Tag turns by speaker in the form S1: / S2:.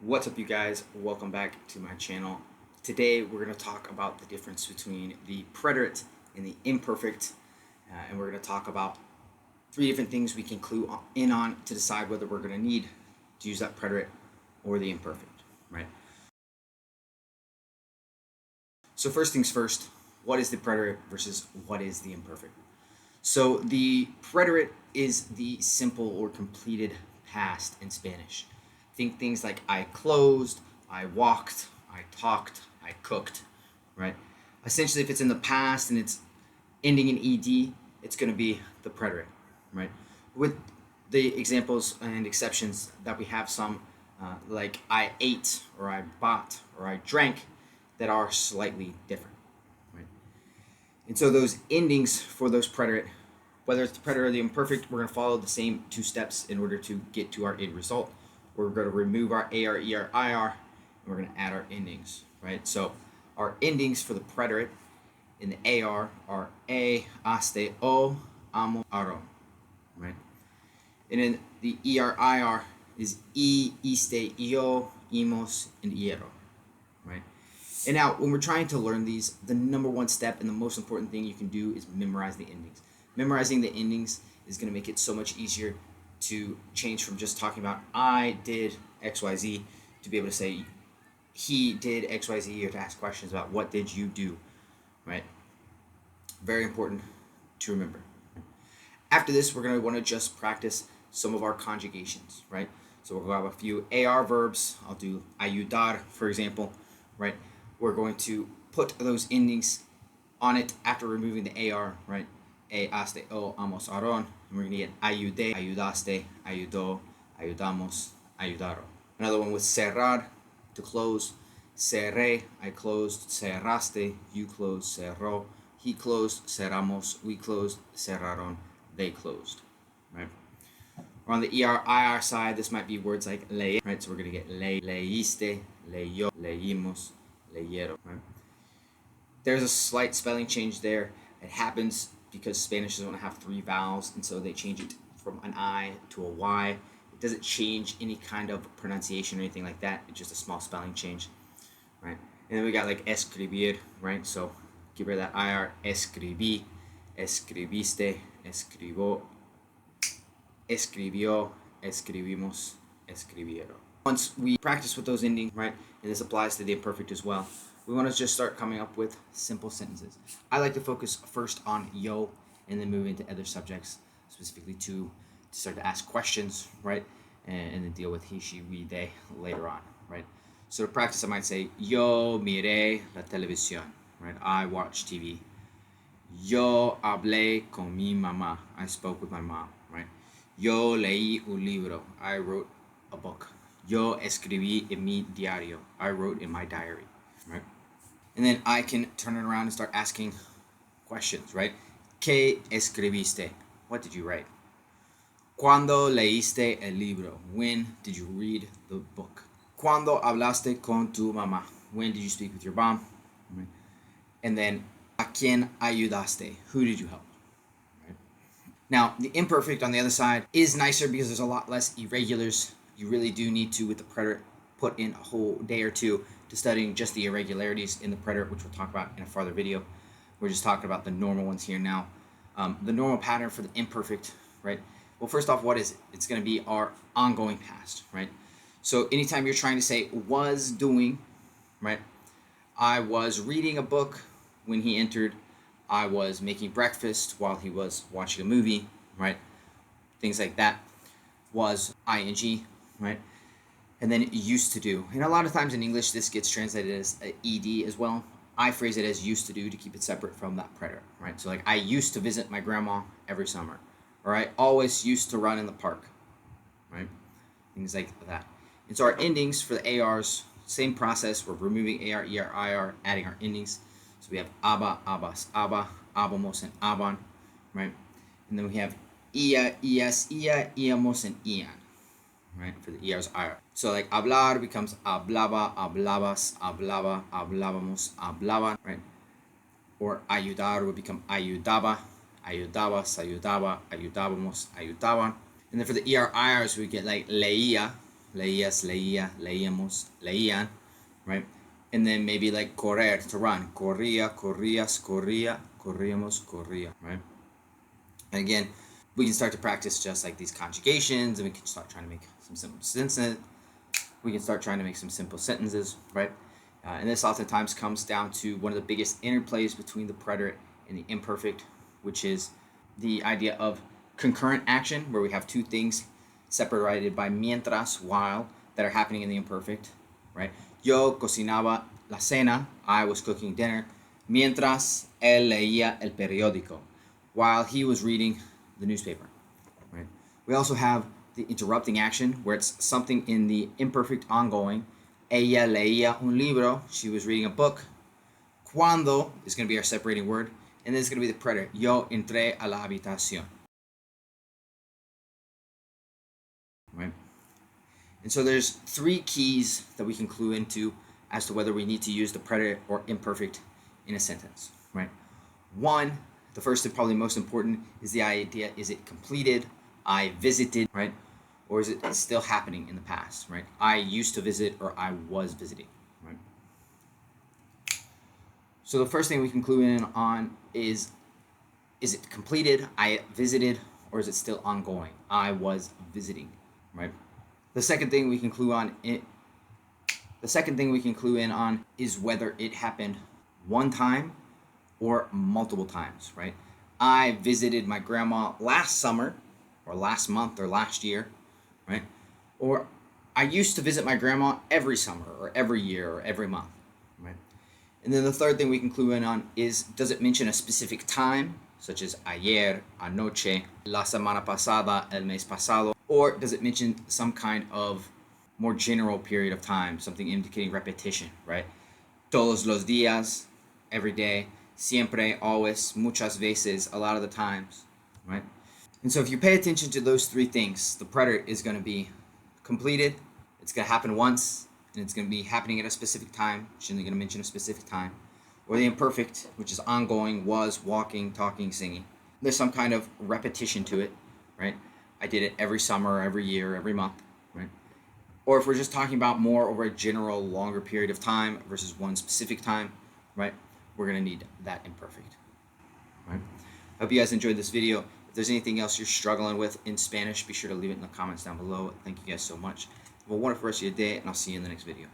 S1: What's up, you guys? Welcome back to my channel. Today we're going to talk about the difference between the preterite and the imperfect, and we're going to talk about three different things we can clue in on to decide whether we're going to need to use that preterite or the imperfect, right? So first things first, what is the preterite versus what is the imperfect? So the preterite is the simple or completed past in Spanish. Think things like I closed, I walked, I talked, I cooked, right? Essentially, if it's in the past and it's ending in ed, it's going to be the preterite, right? With the examples and exceptions that we have some, like I ate or I bought or I drank, that are slightly different, right? And so those endings for those preterite, whether it's the preterite or the imperfect, we're going to follow the same two steps in order to get to our end result. We're going to remove our AR, ER, IR, and we're going to add our endings, right? So our endings for the preterite in the AR are a, aste, o, amo, aro, right? And in the ER, IR is iste, io, imos, and iero, right? And now, when we're trying to learn these, the number one step and the most important thing you can do is memorize the endings. Memorizing the endings is going to make it so much easier to change from just talking about I did XYZ to be able to say he did XYZ, or to ask questions about what did you do, right? Very important to remember. After this, we're going to want to just practice some of our conjugations, right? So we're going to have a few AR verbs. I'll do ayudar, for example, right? We're going to put those endings on it after removing the AR, right? A, aste, o, amos, aron. And we're going to get ayude, ayudaste, ayudó, ayudamos, ayudaron. Another one with cerrar, to close. Cerré, I closed. Cerraste, you closed. Cerró, he closed. Cerramos, we closed. Cerraron, they closed, right? Or on the ER, IR side, this might be words like leer, right? So we're going to get leíste, leyó, leímos, leyeron, right? There's a slight spelling change there. It happens because Spanish doesn't have three vowels, and so they change it from an I to a Y. It doesn't change any kind of pronunciation or anything like that. It's just a small spelling change, right? And then we got like escribir, right? So get rid of that IR. Escribí, escribiste, escribó, escribió, escribimos, escribieron. Once we practice with those endings, right, and this applies to the imperfect as well, we want to just start coming up with simple sentences. I like to focus first on yo and then move into other subjects, specifically to start to ask questions, right, and then deal with he, she, we, they later on, right? So to practice, I might say, yo miré la televisión, right? I watch TV. Yo hablé con mi mamá. I spoke with my mom, right? Yo leí un libro. I wrote a book. Yo escribí en mi diario. I wrote in my diary, right? And then I can turn it around and start asking questions, right? ¿Qué escribiste? What did you write? ¿Cuándo leíste el libro? When did you read the book? ¿Cuándo hablaste con tu mamá? When did you speak with your mom? Right? And then, ¿a quién ayudaste? Who did you help? Right? Now, the imperfect on the other side is nicer because there's a lot less irregulars. You really do need to, with the preterite, put in a whole day or two to studying just the irregularities in the preterite, which we'll talk about in a farther video. We're just talking about the normal ones here now. The normal pattern for the imperfect, right? Well, first off, what is it? It's going to be our ongoing past, right? So anytime you're trying to say was doing, right? I was reading a book when he entered. I was making breakfast while he was watching a movie, right? Things like that was ing, right? And then used to do. And a lot of times in English, this gets translated as ed as well. I phrase it as used to do to keep it separate from that preterite, right? So like, I used to visit my grandma every summer, or I always used to run in the park, right? Things like that. And so our endings for the ARs, same process. We're removing AR, ER, IR, adding our endings. So we have aba, abas, aba, abamos, and aban, right? And then we have ia, ias, ia, iamos, and ian, right? For the ERs, IR. So like hablar becomes hablaba, hablabas, hablaba, hablábamos, hablaban, right? Or ayudar would become ayudaba, ayudabas, ayudaba, ayudábamos, ayudaban. And then for the ER, IRs, we get like leía, leías, leía, leíamos, leían, right? And then maybe like correr, to run. Corría, corrías, corría, corríamos, corría, right? And again, we can start to practice just like these conjugations, and we can start trying to make some simple sentences. We can start trying to make some simple sentences, right? And this oftentimes comes down to one of the biggest interplays between the preterite and the imperfect, which is the idea of concurrent action, where we have two things separated by mientras, while, that are happening in the imperfect, right? Yo cocinaba la cena, I was cooking dinner, mientras él leía el periódico, while he was reading the newspaper, right? We also have the interrupting action, where it's something in the imperfect ongoing. Ella leía un libro, she was reading a book. Cuando is going to be our separating word, and then it's going to be the preterite. Yo entré a la habitación. Right? And so there's three keys that we can clue into as to whether we need to use the preterite or imperfect in a sentence. Right? One, the first and probably most important, is the idea: is it completed? I visited, right? Or is it still happening in the past, right? I used to visit, or I was visiting, right? So the first thing we can clue in on is it completed? I visited, or is it still ongoing? I was visiting, right? The second thing we can clue in on is whether it happened one time or multiple times, right? I visited my grandma last summer, or last month, or last year, right? Or I used to visit my grandma every summer, or every year, or every month, right? And then the third thing we can clue in on is, does it mention a specific time, such as ayer, anoche, la semana pasada, el mes pasado, or does it mention some kind of more general period of time, something indicating repetition, right? Todos los días, every day, siempre, always, muchas veces, a lot of the times, right? And so if you pay attention to those three things, the preterite is going to be completed, it's going to happen once, and it's going to be happening at a specific time, which is going to mention a specific time. Or the imperfect, which is ongoing, was, walking, talking, singing. There's some kind of repetition to it, right? I did it every summer, every year, every month, right? Or if we're just talking about more over a general longer period of time versus one specific time, right? We're going to need that imperfect, right? I hope you guys enjoyed this video. If there's anything else you're struggling with in Spanish, be sure to leave it in the comments down below. Thank you guys so much. Have a wonderful rest of your day, and I'll see you in the next video.